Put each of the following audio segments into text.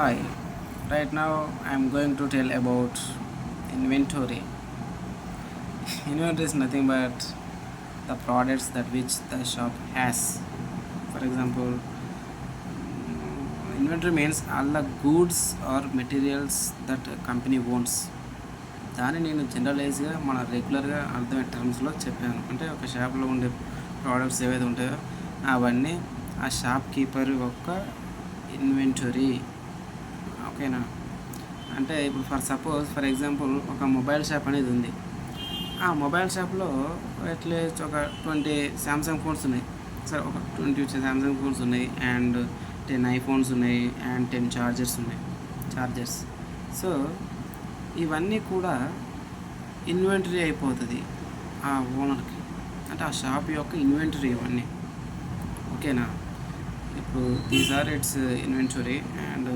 Hi, right now I'm going to tell about inventory. Inventory is nothing but the products that which the shop has. For example, inventory means all the goods or materials that a company owns. దాన్ని నేను జనరలైజ్గా మన రెగ్యులర్గా అర్థమయ్యే టర్మ్స్లో చెప్పాను. అంటే ఒక షాప్లో ఉండే ప్రోడక్ట్స్ ఏవైతే ఉంటాయో అవన్నీ ఆ షాప్ కీపర్ యొక్క ఇన్వెంటరీ. ఓకేనా? అంటే ఇప్పుడు ఫర్ ఎగ్జాంపుల్ ఒక మొబైల్ షాప్ అనేది ఉంది. ఆ మొబైల్ షాప్లో అట్లీస్ట్ ఒక 20 శాంసంగ్ ఫోన్స్ ఉన్నాయి. సరే, ఒక 20 శాంసంగ్ ఫోన్స్ ఉన్నాయి, అండ్ 10 ఐఫోన్స్ ఉన్నాయి, అండ్ 10 చార్జర్స్. సో ఇవన్నీ కూడా ఇన్వెంటరీ అయిపోతుంది ఆ ఓనర్కి. అంటే ఆ షాప్ యొక్క ఇన్వెంటరీ ఇవన్నీ. ఓకేనా? ఇప్పుడు these are its inventory. And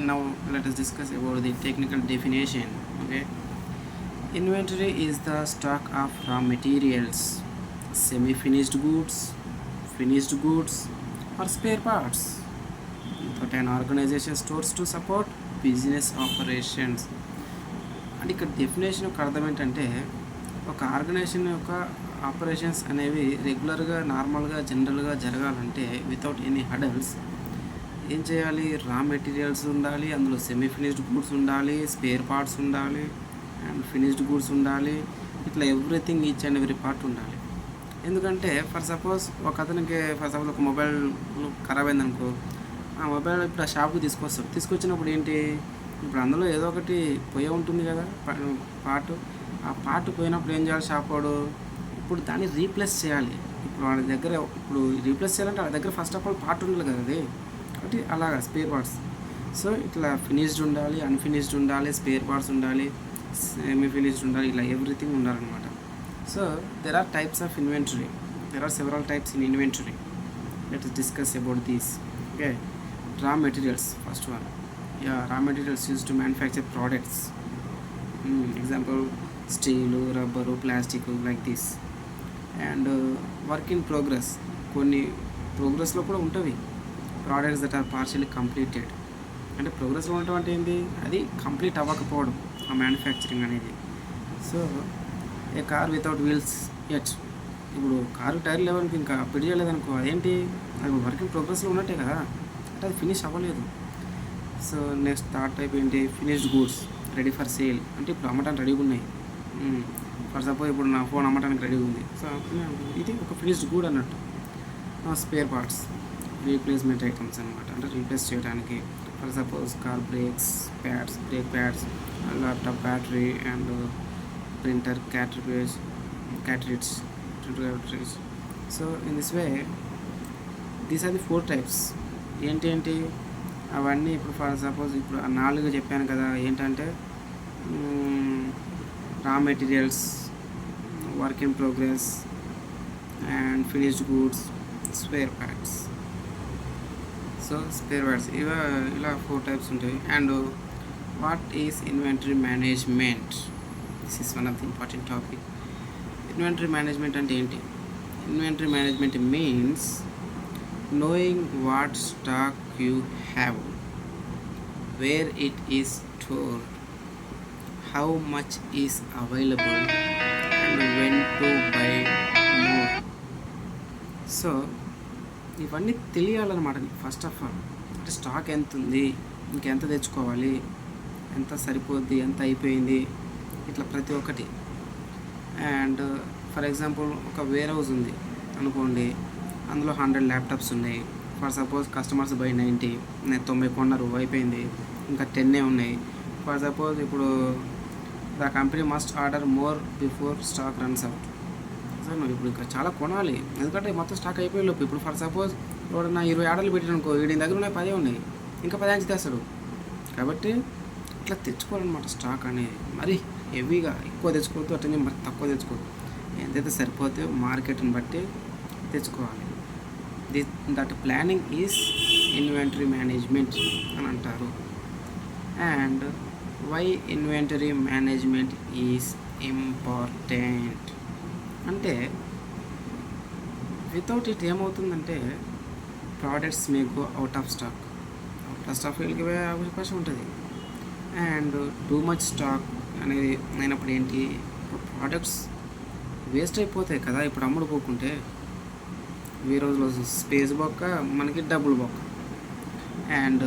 now let us discuss about the technical definition. Okay, inventory is the stock of raw materials, semi-finished goods, finished goods, or spare parts that an organization stores to support business operations. అంటే ఇక్కడ definition యొక్క అర్థం ఏంటంటే, ఒక organisation యొక్క operations అనేవి రెగ్యులర్గా నార్మల్గా జనరల్గా జరగాలంటే వితౌట్ ఎనీ హడల్స్ ఏం చేయాలి? రా మెటీరియల్స్ ఉండాలి, అందులో సెమీ ఫినిష్డ్ గూడ్స్ ఉండాలి, స్పేర్ పార్ట్స్ ఉండాలి, అండ్ ఫినిష్డ్ గూడ్స్ ఉండాలి. ఇట్లా everything, each and every part ఉండాలి. ఎందుకంటే ఫర్ సపోజ్ ఒక మొబైల్ ఖరాబ్ అయిందనుకో, ఆ మొబైల్ ఇప్పుడు ఆ షాప్కి తీసుకొచ్చినప్పుడు ఏంటి, ఇప్పుడు అందులో ఏదో ఒకటి పోయే ఉంటుంది కదా పార్ట్. ఆ పార్ట్ పోయినప్పుడు ఏం చేయాలి షాప్ వాడు? ఇప్పుడు దాన్ని రీప్లేస్ చేయాలి. ఇప్పుడు రీప్లేస్ చేయాలంటే వాళ్ళ దగ్గర ఫస్ట్ ఆఫ్ ఆల్ పార్ట్ ఉండాలి కదా, అది కాబట్టి అలాగా స్పేర్ పార్ట్స్. సో ఇట్లా ఫినిష్డ్ ఉండాలి, అన్ఫినిష్డ్ ఉండాలి, స్పేర్ పార్ట్స్ ఉండాలి, సెమీ ఫినిష్డ్ ఉండాలి, ఇలా ఎవ్రీథింగ్ ఉండాలన్నమాట. So there are types of inventory. There are several types in inventory. Let us discuss about these. Okay, raw materials, first one. Raw materials used to manufacture products. Example, steel, rubber, plastic, like this. And work in progress. కొన్ని ప్రోగ్రెస్లో కూడా ఉంటుంది products that are partially completed. అంటే ప్రోగ్రెస్లో ఉండటం అంటే ఏంటి, అది కంప్లీట్ అవ్వకపోవడం ఆ మ్యానుఫ్యాక్చరింగ్ అనేది. So A car without wheels at, ఇప్పుడు కారు టైర్ లెవెల్కి ఇంకా ఫిట్ చేయలేదనుకో, అదేంటి, అది వర్కింగ్ ప్రోగ్రెస్లో ఉన్నట్టే కదా, అంటే అది ఫినిష్ అవ్వలేదు. సో నెక్స్ట్ థర్డ్ టైప్ ఏంటి, finished goods ready for sale. అంటే ఇప్పుడు అమ్మటానికి రెడీగా ఉన్నాయి. ఫర్ సపోజ్ ఇప్పుడు నా ఫోన్ అమ్మటానికి రెడీగా ఉంది. సో ఇది ఒక ఫినిష్డ్ గూడ్ అన్నట్టు. స్పేర్ పార్ట్స్, రీప్లేస్మెంట్ ఐటమ్స్ అనమాట. అంటే రీప్లేస్ చేయడానికి. For suppose car brake pads, laptop battery, and printer cartridge. So in this way these are the 4 types. ఏంటి అవన్నీ ఇప్పుడు ఫర్ సపోజ్ ఇప్పుడు 4 చెప్పాను కదా. ఏంటంటే రా materials, work in progress, and finished goods, spare parts. So spare parts ఇలా 4 types ఉంటాయి. And what is inventory management? This is one of the important topic. Inventory management అంటే ఏంటి? Inventory management means knowing what stock you have, where it is stored, how much is available, and when to buy more. So ఇవన్నీ తెలియాలన్నమాట first of all. అంటే stock ఎంత ఉంది, ఇంకెంత తెచ్చుకోవాలి, ఎంత సరిపోద్ది, ఎంత అయిపోయింది, ఇట్లా ప్రతి ఒక్కటి. అండ్ ఫర్ ఎగ్జాంపుల్ ఒక వేర్ హౌస్ ఉంది అనుకోండి, అందులో 100 ల్యాప్టాప్స్ ఉన్నాయి. ఫర్ సపోజ్ కస్టమర్స్ బై 90 కొన్నారు, అయిపోయింది, ఇంకా 10 ఉన్నాయి. ఫర్ సపోజ్ ఇప్పుడు the company must order more before stock runs out. So నువ్వు ఇప్పుడు ఇంకా చాలా కొనాలి, ఎందుకంటే మొత్తం స్టాక్ అయిపోయేలోపు. ఇప్పుడు ఫర్ సపోజ్ నా 20 ఆర్డర్లు పెట్టానుకో, వీడి దగ్గర ఉన్నాయి 10 ఉన్నాయి, ఇంకా 10 నుంచి తెస్తాడు. కాబట్టి ఇట్లా తెచ్చుకోవాలన్నమాట స్టాక్ అనేది. మరి హెవీగా ఎక్కువ తెచ్చుకోవద్దు, అట్లనే మరి తక్కువ తెచ్చుకోవద్దు. ఎంతైతే సరిపోతే మార్కెట్ని బట్టి తెచ్చుకోవాలి. That planning is inventory management అని అంటారు. And why inventory management is important అంటే, వితౌట్ ఇట్ ఏమవుతుందంటే products may go out of plus of వెళ్ళి అవకాశం ఉంటుంది. అండ్ టూ మచ్ స్టాక్ అనేది అయినప్పుడు ఏంటి, ప్రోడక్ట్స్ వేస్ట్ అయిపోతాయి కదా ఇప్పుడు అమ్ముడుపోకుంటే. ఈ రోజులో స్పేస్ బొక్క, మనకి డబ్బులు బొక్క. అండ్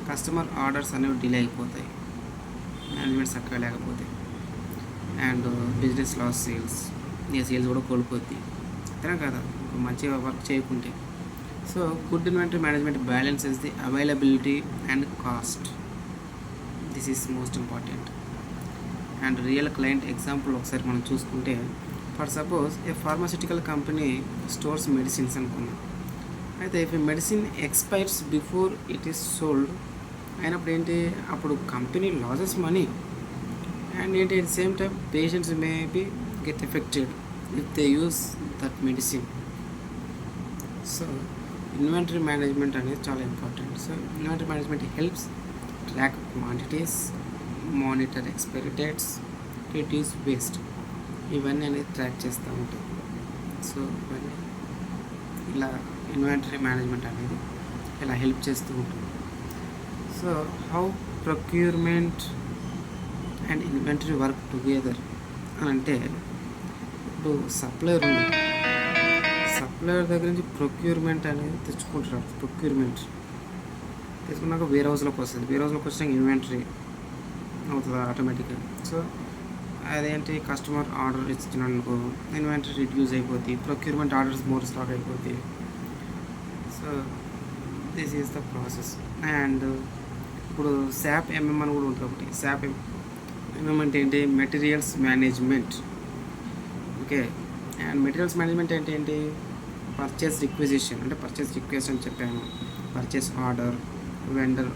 కస్టమర్ ఆర్డర్స్ అనేవి డిలే అయిపోతాయి మేనేజ్మెంట్ చక్కగా లేకపోతే. అండ్ బిజినెస్ లాస్, సేల్స్ కూడా కోల్పోద్ది అంతేనా కదా మంచిగా వర్క్ చేయకుంటే. So good inventory management balances the availability and cost. This is most important. And real client example ఒకసారి మనం చూసుకుంటే, for suppose A pharmaceutical company stores medicines అనుకుందాం. అయితే if medicine expires before it is sold అయినప్పుడు ఏంటి, అప్పుడు company losses money. And ఏంటి, at same time patients may be get affected if they use that medicine. So inventory management అనేది చాలా important. So inventory management helps track quantities, monitor expiry dates, reduce waste. ఇవన్నీ అనేది track చేస్తూ ఉంటాయి. So ఇవన్నీ ఇలా inventory management అనేది ఇలా హెల్ప్ చేస్తూ ఉంటుంది. So how procurement and inventory work together అని అంటే, ఇప్పుడు సప్లయర్ ఉంది, సప్లయర్ దగ్గర నుంచి ప్రొక్యూర్మెంట్ అనేది తెచ్చుకుంటారు. ప్రొక్యూర్మెంట్ తెచ్చుకున్నాక వేర్ హౌస్లోకి వస్తుంది, వేర్ హౌస్లోకి వచ్చినాక ఇన్వెంటరీ అవుతుంది ఆటోమేటిక్గా. సో అదేంటి, కస్టమర్ ఆర్డర్ ఇచ్చినందుకు ఇన్వెంటరీ రిడ్యూస్ అయిపోద్ది, ప్రొక్యూర్మెంట్ ఆర్డర్స్ మోర్ స్టాక్ అయిపోద్ది. So this is the process. And ఇప్పుడు SAP MM అని కూడా ఉంటుంది ఒకటి. SAP MM అంటే ఏంటి, materials management. Okay. And materials management అంటే ఏంటి, పర్చేస్ రిక్వెజిషన్ అంటే పర్చేస్ రిక్వెస్ట్ అని చెప్పాను, purchase order, vendor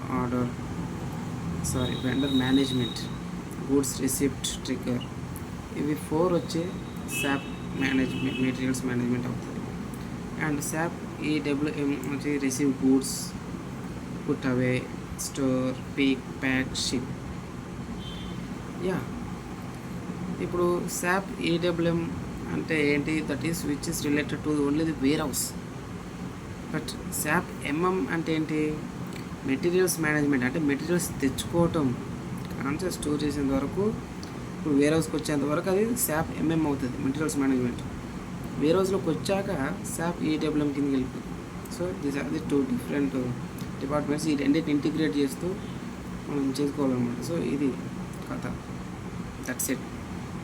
management, goods receipt trigger. ఇవి 4 వచ్చి SAP మేనేజ్మెంట్, మెటీరియల్స్ మేనేజ్మెంట్ అవుతుంది. అండ్ SAP EWM వచ్చి receive goods, put away, store, pick, pack, ship. Yeah, ఇప్పుడు SAP EWM అంటే ఏంటి, that is which is related to only the warehouse. But SAP MM అంటే ఏంటి, materials management అంటే materials తెచ్చుకోవటం concept store చేసేంత వరకు, ఇప్పుడు వేర్ హౌస్కి వచ్చేంత వరకు అది SAP MM అవుతుంది, మెటీరియల్స్ మేనేజ్మెంట్. వేర్ హౌస్లోకి వచ్చాక SAP EWM కిందకి వెళ్ళిపోతుంది. So these are the 2 different departments. ఈ రెండింటిని ఇంటిగ్రేట్ చేస్తూ మనం చేసుకోవాలన్నమాట. సో ఇది కథ, దట్స్ ఇట్.